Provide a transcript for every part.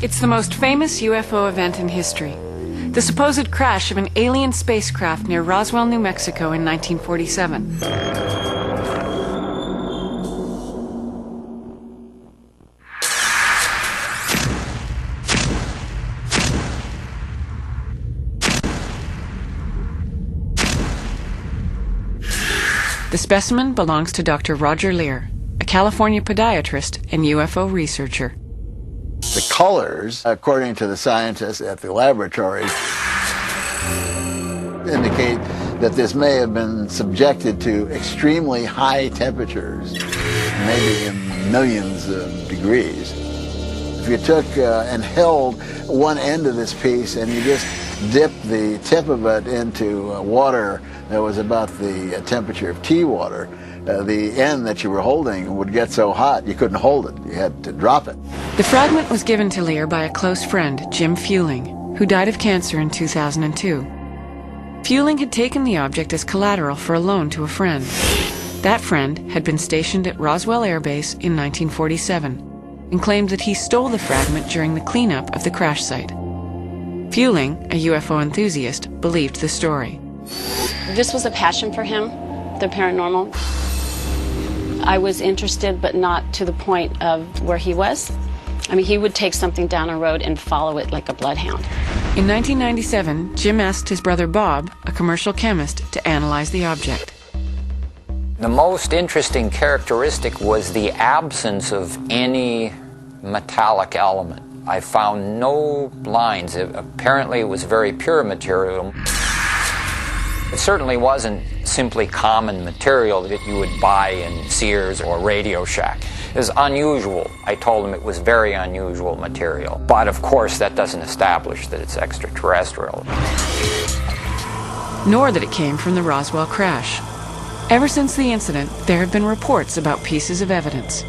It's the most famous UFO event in history. The supposed crash of an alien spacecraft near Roswell, New Mexico in 1947. The specimen belongs to Dr. Roger Leir, a California podiatrist and UFO researcher. The colors, according to the scientists at the laboratory, indicate that this may have been subjected to extremely high temperatures, maybe in millions of degrees. If you took and held one end of this piece and you just dipped the tip of it into water that was about the temperature of tea water, the end that you were holding would get so hot you couldn't hold it. You had to drop it. The fragment was given to Leir by a close friend, Jim Fueling, who died of cancer in 2002. Fueling had taken the object as collateral for a loan to a friend. That friend had been stationed at Roswell Air Base in 1947 and claimed that he stole the fragment during the cleanup of the crash site. Fueling, a UFO enthusiast, believed the story. This was a passion for him, the paranormal. I was interested, but not to the point of where he was. I mean, he would take something down a road and follow it like a bloodhound. In 1997, Jim asked his brother Bob, a commercial chemist, to analyze the object. The most interesting characteristic was the absence of any metallic element. I found no lines. Apparently, it was very pure material. It certainly wasn't simply common material that you would buy in Sears or Radio Shack. It was unusual. I told him it was very unusual material. But of course, that doesn't establish that it's extraterrestrial. Nor that it came from the Roswell crash. Ever since the incident, there have been reports about pieces of evidence.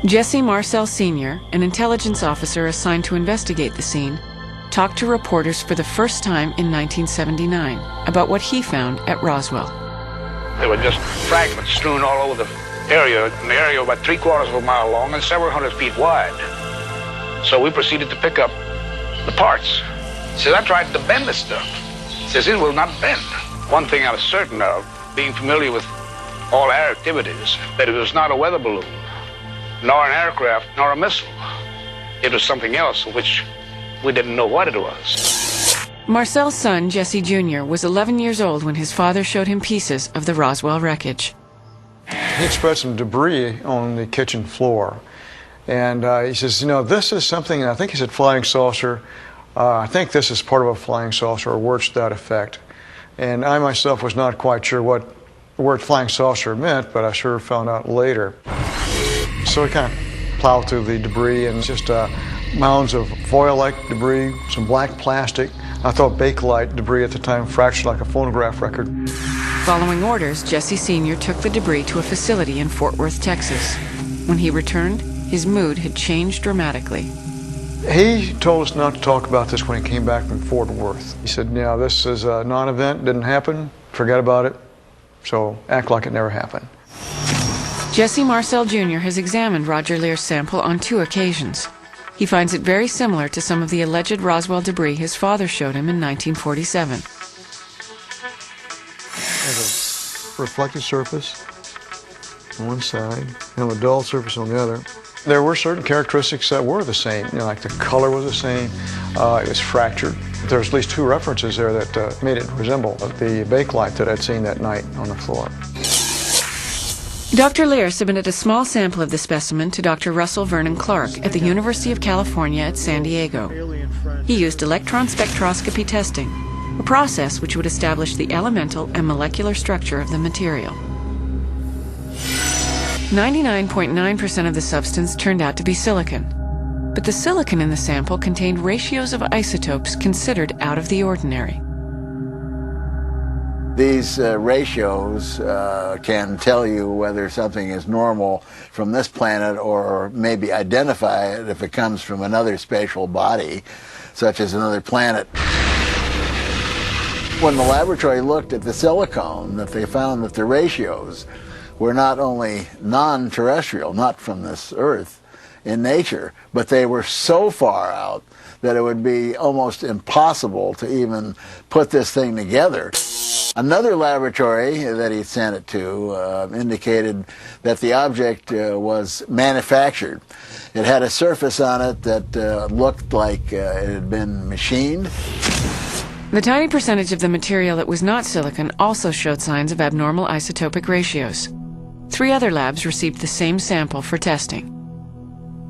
Jesse Marcel Sr., an intelligence officer assigned to investigate the scene, talked to reporters for the first time in 1979 about what he found at Roswell. There were just fragments strewn all over the area, an area about 3/4 of a mile long and several hundred feet wide. So we proceeded to pick up the parts. He says, I tried to bend this stuff. He says, it will not bend. One thing I was certain of, being familiar with all air activities, that it was not a weather balloon, nor an aircraft, nor a missile. It was something else, which we didn't know what it was. Marcel's son, Jesse Jr., was 11 years old when his father showed him pieces of the Roswell wreckage. He had spread some debris on the kitchen floor. And he says, you know, this is something, I think he said flying saucer. I think this is part of a flying saucer or words to that effect. And I myself was not quite sure what the word flying saucer meant, but I sure found out later. So we kind of plowed through the debris and just mounds of foil-like debris, some black plastic. I thought bakelite debris at the time, fractured like a phonograph record. Following orders, Jesse Sr. took the debris to a facility in Fort Worth, Texas. When he returned, his mood had changed dramatically. He told us not to talk about this when he came back from Fort Worth. He said, yeah, this is a non-event, didn't happen, forget about it, so act like it never happened. Jesse Marcel Jr. has examined Roger Leir's sample on 2 occasions. He finds it very similar to some of the alleged Roswell debris his father showed him in 1947. There's a reflective surface on one side and a dull surface on the other. There were certain characteristics that were the same, you know, like the color was the same, it was fractured. There's at least 2 references there that made it resemble the bakelite that I'd seen that night on the floor. Dr. Leir submitted a small sample of the specimen to Dr. Russell Vernon Clark at the University of California at San Diego. He used electron spectroscopy testing, a process which would establish the elemental and molecular structure of the material. 99.9% of the substance turned out to be silicon, but the silicon in the sample contained ratios of isotopes considered out of the ordinary. These ratios can tell you whether something is normal from this planet or maybe identify it if it comes from another spatial body, such as another planet. When the laboratory looked at the silicone, that they found that the ratios were not only non-terrestrial, not from this Earth, in nature, but they were so far out that it would be almost impossible to even put this thing together. Another laboratory that he sent it to indicated that the object was manufactured. It had a surface on it that looked like it had been machined. The tiny percentage of the material that was not silicon also showed signs of abnormal isotopic ratios. 3 other labs received the same sample for testing.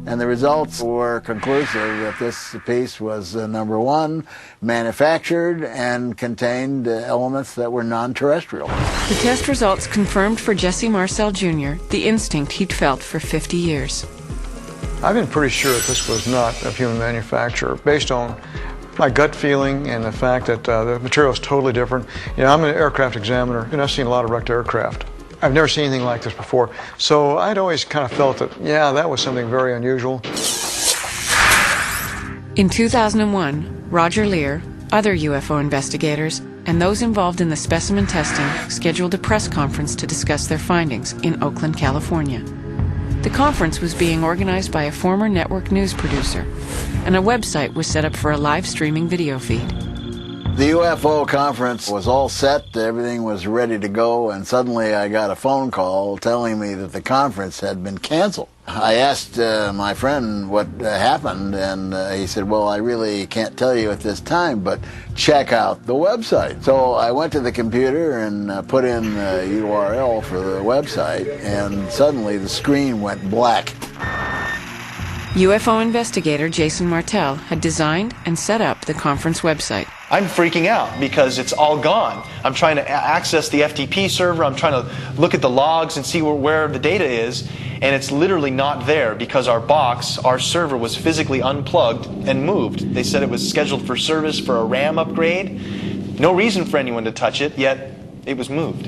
And the results were conclusive that this piece was, number one, manufactured and contained elements that were non-terrestrial. The test results confirmed for Jesse Marcel Jr. the instinct he'd felt for 50 years. I've been pretty sure that this was not of human manufacture, based on my gut feeling and the fact that the material is totally different. You know, I'm an aircraft examiner, and I've seen a lot of wrecked aircraft. I've never seen anything like this before, so I'd always kind of felt that, yeah, that was something very unusual. In 2001, Roger Leir, other UFO investigators, and those involved in the specimen testing scheduled a press conference to discuss their findings in Oakland, California. The conference was being organized by a former network news producer, and a website was set up for a live streaming video feed. The UFO conference was all set, everything was ready to go, and suddenly I got a phone call telling me that the conference had been canceled. I asked my friend what happened, and he said, well, I really can't tell you at this time, but check out the website. So I went to the computer and put in the URL for the website, and suddenly the screen went black. UFO investigator Jason Martell had designed and set up the conference website. I'm freaking out because it's all gone. I'm trying to access the FTP server. I'm trying to look at the logs and see where the data is, and it's literally not there because our server was physically unplugged and moved. They said it was scheduled for service for a RAM upgrade. No reason for anyone to touch it, yet it was moved.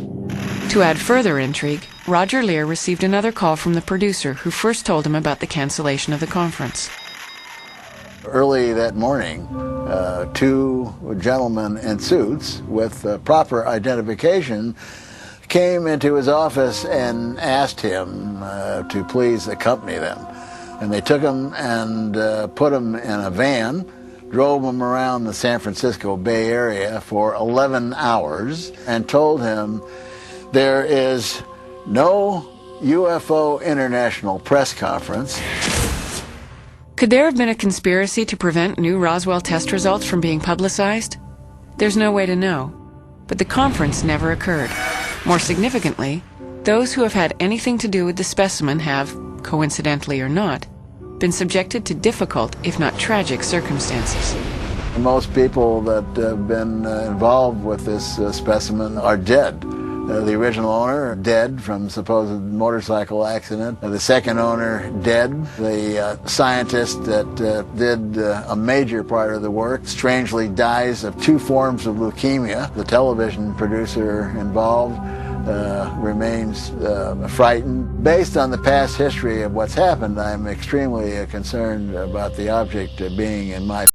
To add further intrigue, Roger Leir received another call from the producer who first told him about the cancellation of the conference. Early that morning, 2 gentlemen in suits with proper identification came into his office and asked him to please accompany them. And they took him and put him in a van, drove him around the San Francisco Bay Area for 11 hours, and told him there is no UFO International press conference. Could there have been a conspiracy to prevent new Roswell test results from being publicized? There's no way to know. But the conference never occurred. More significantly, those who have had anything to do with the specimen have, coincidentally or not, been subjected to difficult, if not tragic, circumstances. Most people that have been involved with this specimen are dead. The original owner, dead from supposed motorcycle accident. The second owner, dead. The scientist that did a major part of the work strangely dies of 2 forms of leukemia. The television producer involved remains frightened. Based on the past history of what's happened, I'm extremely concerned about the object being in my